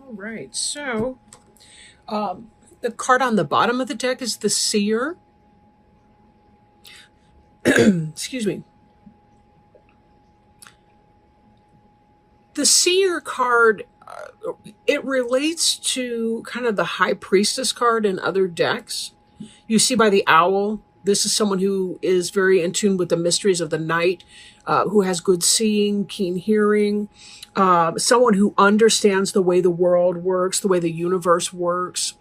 All right. So the card on the bottom of the deck is the Seer. Excuse me. The Seer card, it relates to kind of the High Priestess card in other decks. You see by the owl, this is someone who is very in tune with the mysteries of the night, who has good seeing, keen hearing, someone who understands the way the world works, the way the universe works.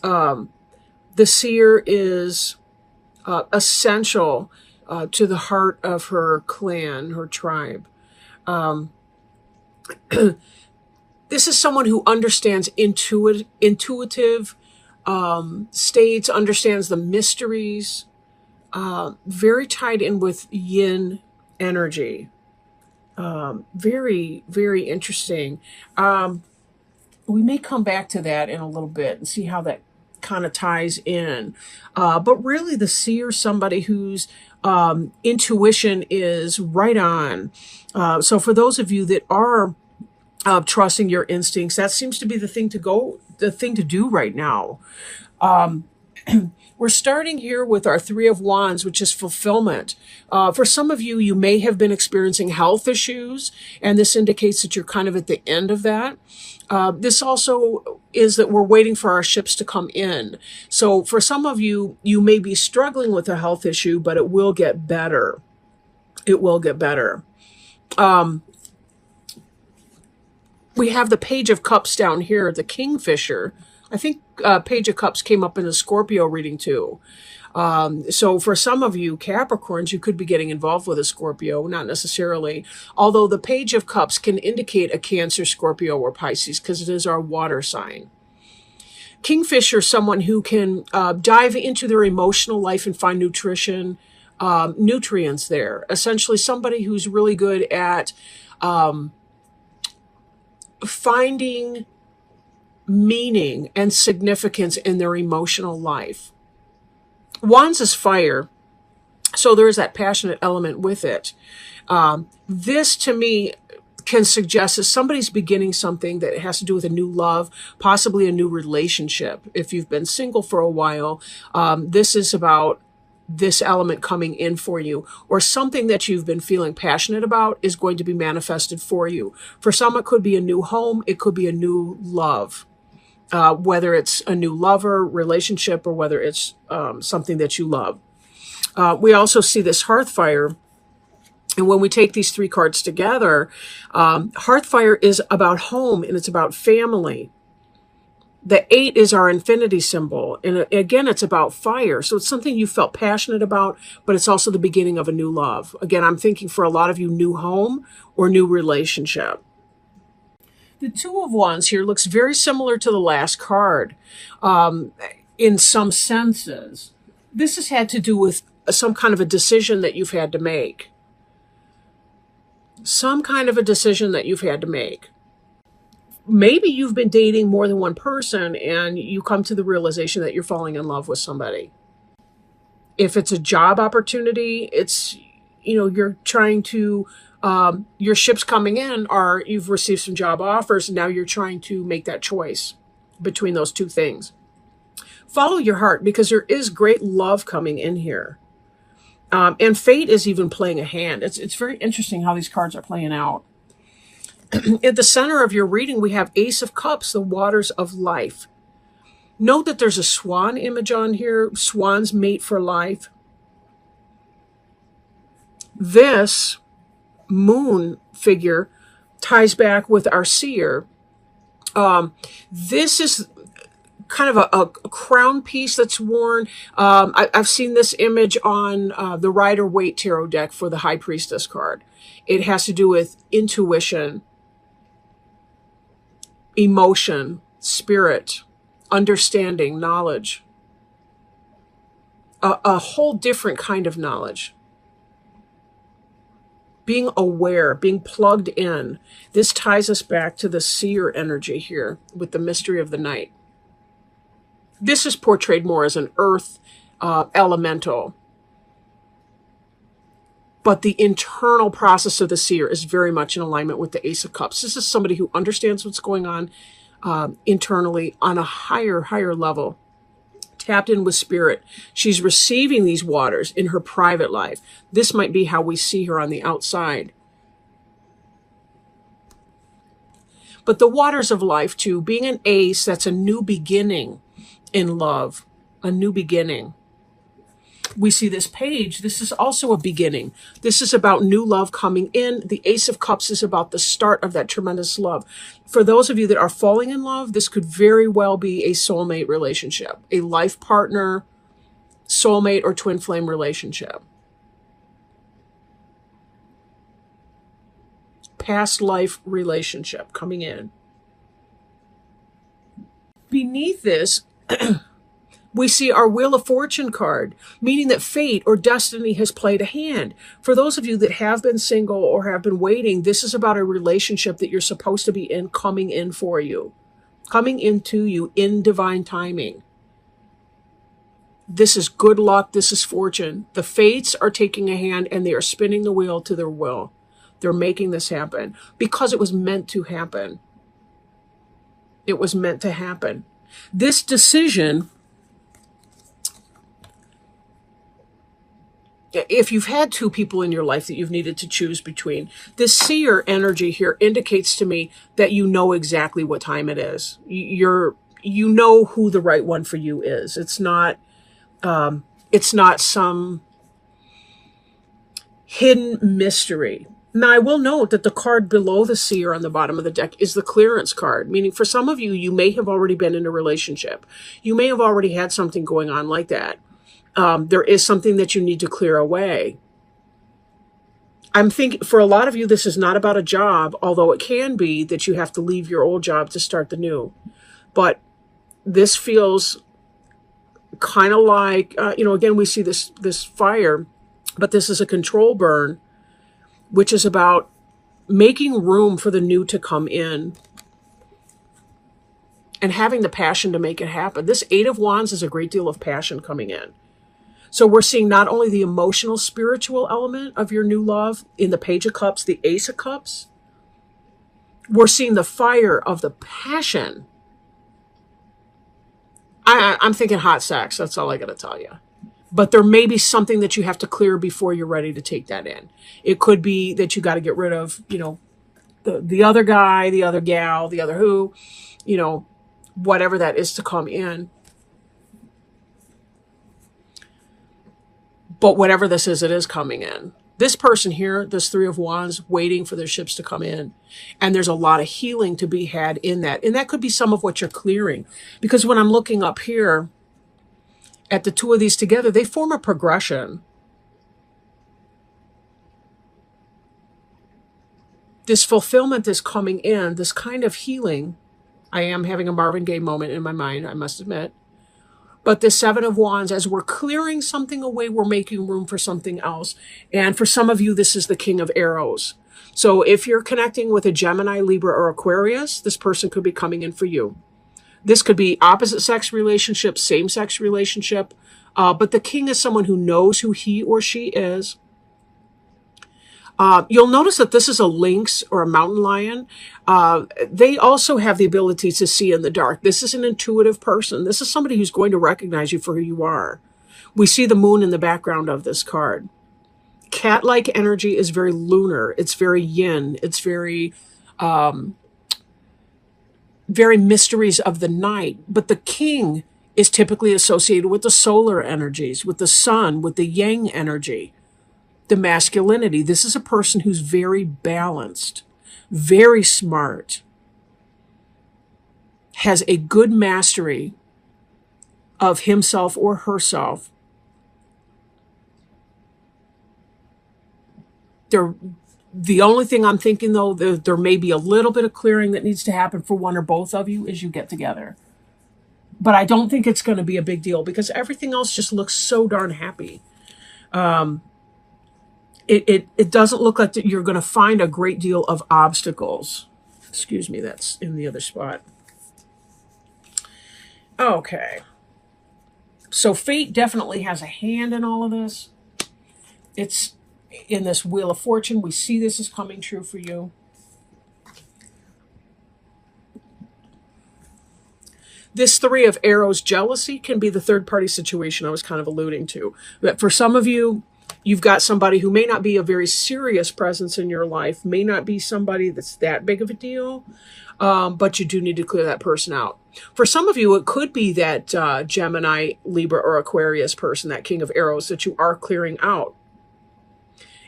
The Seer is essential to the heart of her clan, her tribe. This is someone who understands intuitive states, understands the mysteries, very tied in with yin energy. Very, very interesting. We may come back to that in a little bit and see how that kind of ties in. But really, the Seer is somebody whose intuition is right on. So for those of you that are trusting your instincts, that seems to be the thing to do right now. We're starting here with our Three of Wands, which is fulfillment. For some of you, you may have been experiencing health issues, and this indicates that you're kind of at the end of that. This also is that we're waiting for our ships to come in. So for some of you, you may be struggling with a health issue, but it will get better. It will get better. We have the Page of Cups down here, the Kingfisher. I think Page of Cups came up in the Scorpio reading too. So for some of you Capricorns, you could be getting involved with a Scorpio, not necessarily. Although the Page of Cups can indicate a Cancer, Scorpio, or Pisces because it is our water sign. Kingfisher, someone who can dive into their emotional life and find nutrients there. Essentially somebody who's really good at finding meaning and significance in their emotional life. Wands is fire, so there is that passionate element with it. This, to me, can suggest that somebody's beginning something that has to do with a new love, possibly a new relationship. If you've been single for a while, this is about this element coming in for you, or something that you've been feeling passionate about is going to be manifested for you. For some, it could be a new home. It could be a new love, whether it's a new lover, relationship, or whether it's something that you love. We also see this Hearthfire. And when we take these three cards together, Hearthfire is about home and it's about family. The 8 is our infinity symbol. And again, it's about fire. So it's something you felt passionate about, but it's also the beginning of a new love. Again, I'm thinking for a lot of you, new home or new relationship. The Two of Wands here looks very similar to the last card in some senses. This has had to do with some kind of a decision that you've had to make. Some kind of a decision that you've had to make. Maybe you've been dating more than one person and you come to the realization that you're falling in love with somebody. If it's a job opportunity, it's, you're trying to, your ship's coming in, or you've received some job offers and now you're trying to make that choice between those two things. Follow your heart because there is great love coming in here. And fate is even playing a hand. It's very interesting how these cards are playing out. At the center of your reading, we have Ace of Cups, the waters of life. Note that there's a swan image on here. Swans mate for life. This moon figure ties back with our seer. This is kind of a crown piece that's worn. I've seen this image on the Rider-Waite Tarot deck for the High Priestess card. It has to do with intuition, emotion, spirit, understanding, knowledge. A whole different kind of knowledge. Being aware, being plugged in. This ties us back to the seer energy here with the mystery of the night. This is portrayed more as an earth elemental. But the internal process of the seer is very much in alignment with the Ace of Cups. This is somebody who understands what's going on, internally on a higher level, tapped in with spirit. She's receiving these waters in her private life. This might be how we see her on the outside. But the waters of life too, being an ace, that's a new beginning in love, a new beginning. We see this page. This is also a beginning. This is about new love coming in. The Ace of Cups is about the start of that tremendous love. For those of you that are falling in love, this could very well be a soulmate relationship, a life partner, soulmate, or twin flame relationship. Past life relationship coming in. Beneath this, we see our Wheel of Fortune card, meaning that fate or destiny has played a hand. For those of you that have been single or have been waiting, this is about a relationship that you're supposed to be in coming in for you, coming into you in divine timing. This is good luck. This is fortune. The fates are taking a hand and they are spinning the wheel to their will. They're making this happen because it was meant to happen. It was meant to happen. This decision, if you've had two people in your life that you've needed to choose between, this seer energy here indicates to me that you know exactly what time it is. You know who the right one for you is. It's not some hidden mystery. Now, I will note that the card below the seer on the bottom of the deck is the clearance card, meaning for some of you, you may have already been in a relationship. You may have already had something going on like that. There is something that you need to clear away. I'm thinking for a lot of you, this is not about a job, although it can be that you have to leave your old job to start the new. But this feels kind of like, again, we see this fire, but this is a control burn, which is about making room for the new to come in and having the passion to make it happen. This Eight of Wands is a great deal of passion coming in. So we're seeing not only the emotional, spiritual element of your new love in the Page of Cups, the Ace of Cups. We're seeing the fire of the passion. I'm thinking hot sex. That's all I got to tell you. But there may be something that you have to clear before you're ready to take that in. It could be that you got to get rid of, the other guy, the other gal, the other who, whatever that is to come in. But whatever this is, it is coming in. This person here, this Three of Wands, waiting for their ships to come in. And there's a lot of healing to be had in that. And that could be some of what you're clearing. Because when I'm looking up here at the two of these together, they form a progression. This fulfillment is coming in, this kind of healing. I am having a Marvin Gaye moment in my mind, I must admit. But the Seven of Wands, as we're clearing something away, we're making room for something else. And for some of you, this is the King of Arrows. So if you're connecting with a Gemini, Libra, or Aquarius, this person could be coming in for you. This could be opposite sex relationship, same sex relationship. But the king is someone who knows who he or she is. You'll notice that this is a lynx or a mountain lion. They also have the ability to see in the dark. This is an intuitive person. This is somebody who's going to recognize you for who you are. We see the moon in the background of this card. Cat-like energy is very lunar. It's very yin. It's very mysteries of the night. But the king is typically associated with the solar energies, with the sun, with the yang energy. The masculinity. This is a person who's very balanced, very smart, has a good mastery of himself or herself. The only thing I'm thinking, though, there may be a little bit of clearing that needs to happen for one or both of you as you get together. But I don't think it's going to be a big deal because everything else just looks so darn happy. It doesn't look like that you're going to find a great deal of obstacles. Excuse me, that's in the other spot. Okay. So fate definitely has a hand in all of this. It's in this Wheel of Fortune. We see this is coming true for you. This Three of Arrows jealousy can be the third party situation I was kind of alluding to. But for some of you, you've got somebody who may not be a very serious presence in your life, may not be somebody that's that big of a deal, but you do need to clear that person out. For some of you, it could be that Gemini, Libra, or Aquarius person, that King of Arrows, that you are clearing out.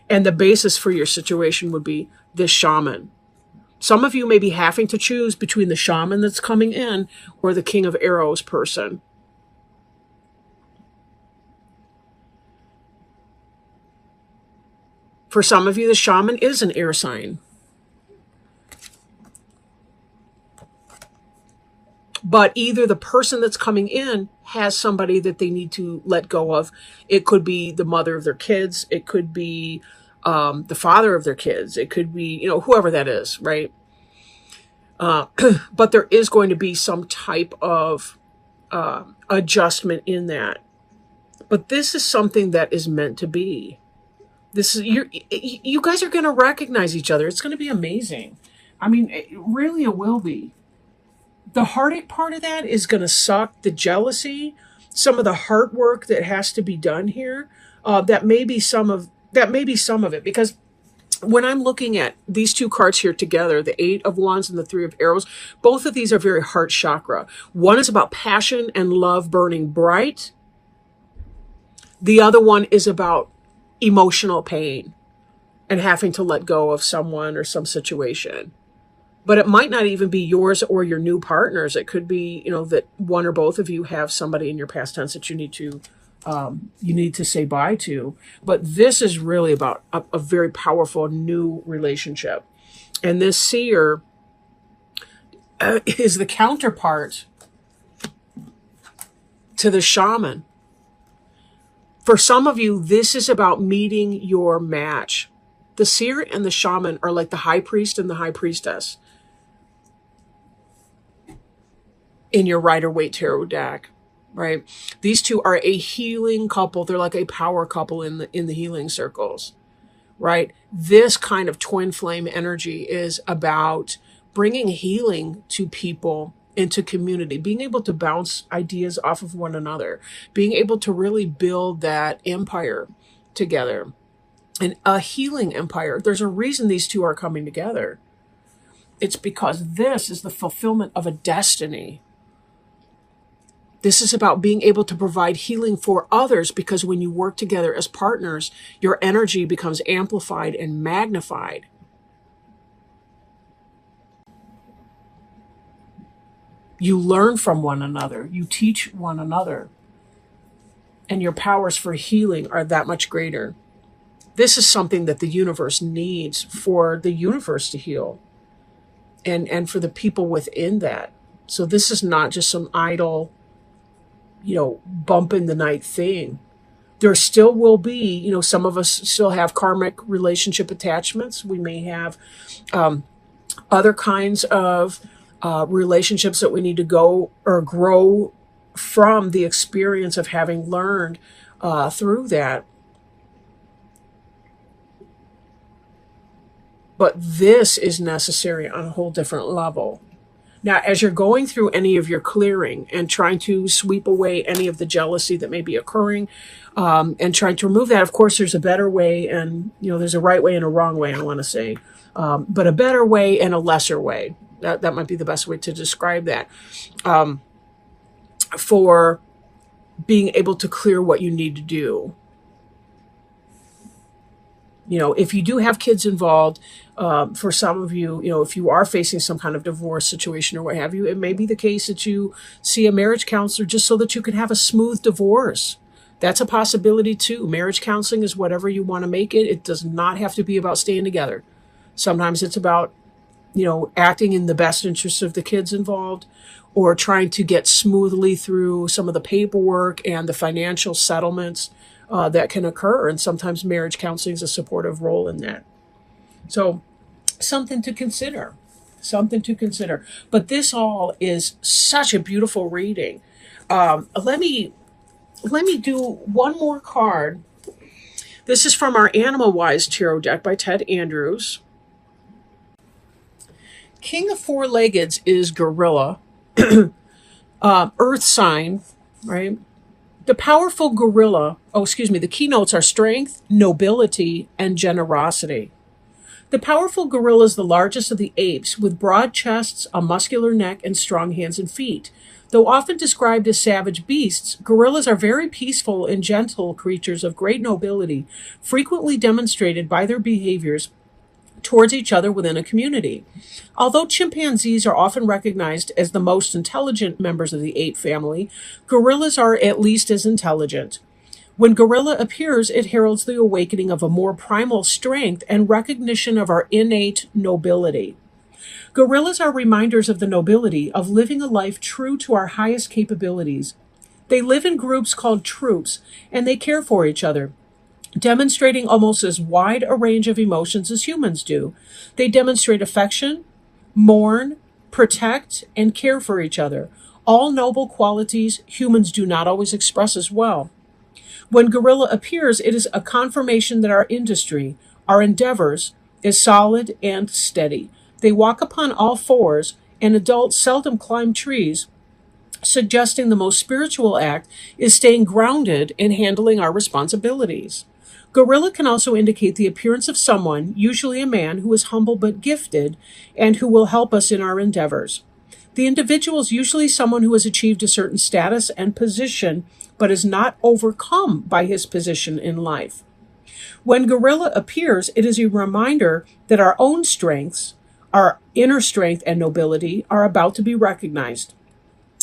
And the basis for your situation would be this shaman. Some of you may be having to choose between the shaman that's coming in or the King of Arrows person. For some of you, the shaman is an air sign. But either the person that's coming in has somebody that they need to let go of. It could be the mother of their kids. It could be the father of their kids. It could be, whoever that is, right? But there is going to be some type of adjustment in that. But this is something that is meant to be. This is you guys are going to recognize each other. It's going to be amazing. I mean, it will be. The heartache part of that is going to suck. The jealousy, some of the heart work that has to be done here, that may be some of it. Because when I'm looking at these two cards here together, the Eight of Wands and the Three of Arrows, both of these are very heart chakra. One is about passion and love burning bright. The other one is about emotional pain and having to let go of someone or some situation. But it might not even be yours or your new partners. It could be, that one or both of you have somebody in your past tense that you need to say bye to. But this is really about a very powerful new relationship. And this seer is the counterpart to the shaman. For some of you, this is about meeting your match. The seer and the shaman are like the high priest and the high priestess in your Rider-Waite Tarot deck, right? These two are a healing couple. They're like a power couple in the healing circles, right? This kind of twin flame energy is about bringing healing to people, into community, being able to bounce ideas off of one another, being able to really build that empire together, and a healing empire. There's a reason these two are coming together. It's because this is the fulfillment of a destiny. This is about being able to provide healing for others, because when you work together as partners, your energy becomes amplified and magnified. You learn from one another. You teach one another. And your powers for healing are that much greater. This is something that the universe needs for the universe to heal. And for the people within that. So this is not just some idle, bump in the night thing. There still will be, some of us still have karmic relationship attachments. We may have other kinds of relationships that we need to go or grow from the experience of having learned through that. But this is necessary on a whole different level. Now, as you're going through any of your clearing and trying to sweep away any of the jealousy that may be occurring, and trying to remove that, of course, there's a better way, and there's a right way and a wrong way, I want to say, but a better way and a lesser way. That might be the best way to describe that, for being able to clear what you need to do. If you do have kids involved, for some of you, if you are facing some kind of divorce situation or what have you, it may be the case that you see a marriage counselor just so that you can have a smooth divorce. That's a possibility too. Marriage counseling is whatever you want to make it. It does not have to be about staying together. Sometimes it's about, acting in the best interest of the kids involved, or trying to get smoothly through some of the paperwork and the financial settlements that can occur. And sometimes marriage counseling is a supportive role in that. So something to consider. But this all is such a beautiful reading. Let me do one more card. This is from our Animal Wise Tarot deck by Ted Andrews. King of Four-Leggeds is gorilla. earth sign, right? The powerful gorilla, the keynotes are strength, nobility, and generosity. The powerful gorilla is the largest of the apes, with broad chests, a muscular neck, and strong hands and feet. Though often described as savage beasts, gorillas are very peaceful and gentle creatures of great nobility, frequently demonstrated by their behaviors towards each other within a community. Although chimpanzees are often recognized as the most intelligent members of the ape family, gorillas are at least as intelligent. When gorilla appears, it heralds the awakening of a more primal strength and recognition of our innate nobility. Gorillas are reminders of the nobility of living a life true to our highest capabilities. They live in groups called troops, and they care for each other, demonstrating almost as wide a range of emotions as humans do. They demonstrate affection, mourn, protect, and care for each other, all noble qualities humans do not always express as well. When gorilla appears, it is a confirmation that our industry, our endeavors, is solid and steady. They walk upon all fours, and adults seldom climb trees, suggesting the most spiritual act is staying grounded in handling our responsibilities. Gorilla can also indicate the appearance of someone, usually a man, who is humble but gifted and who will help us in our endeavors. The individual is usually someone who has achieved a certain status and position but is not overcome by his position in life. When gorilla appears, it is a reminder that our own strengths, our inner strength and nobility, are about to be recognized.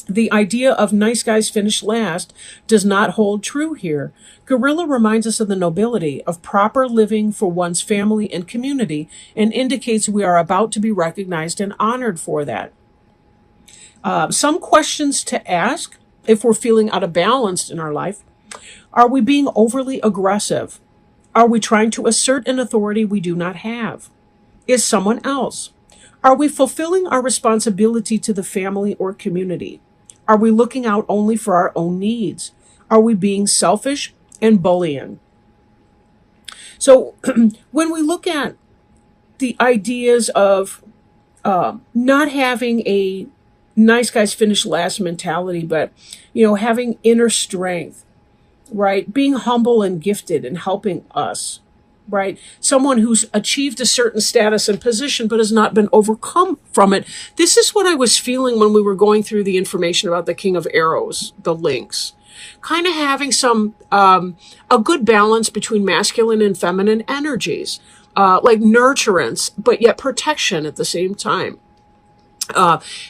The idea of nice guys finish last does not hold true here. Gorilla reminds us of the nobility of proper living for one's family and community and indicates we are about to be recognized and honored for that. Some questions to ask if we're feeling out of balance in our life. Are we being overly aggressive? Are we trying to assert an authority we do not have? Is someone else? Are we fulfilling our responsibility to the family or community? Are we looking out only for our own needs? Are we being selfish and bullying? So when we look at the ideas of not having a nice guys finish last mentality, but having inner strength, right? Being humble and gifted and helping us, right? Someone who's achieved a certain status and position but has not been overcome from it. This is what I was feeling when we were going through the information about the King of Arrows, the links. Kind of having some a good balance between masculine and feminine energies, like nurturance, but yet protection at the same time.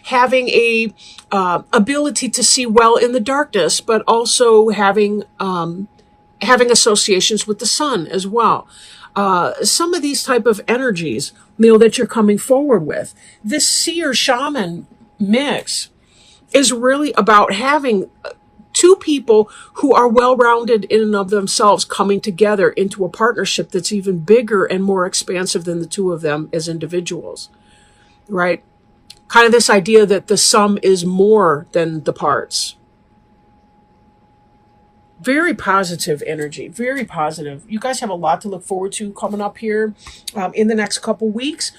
Having a ability to see well in the darkness, but also having associations with the sun as well. Some of these type of energies, that you're coming forward with. This seer shaman mix is really about having two people who are well-rounded in and of themselves coming together into a partnership that's even bigger and more expansive than the two of them as individuals, right? Kind of this idea that the sum is more than the parts. Very positive energy, very positive. You guys have a lot to look forward to coming up here in the next couple weeks.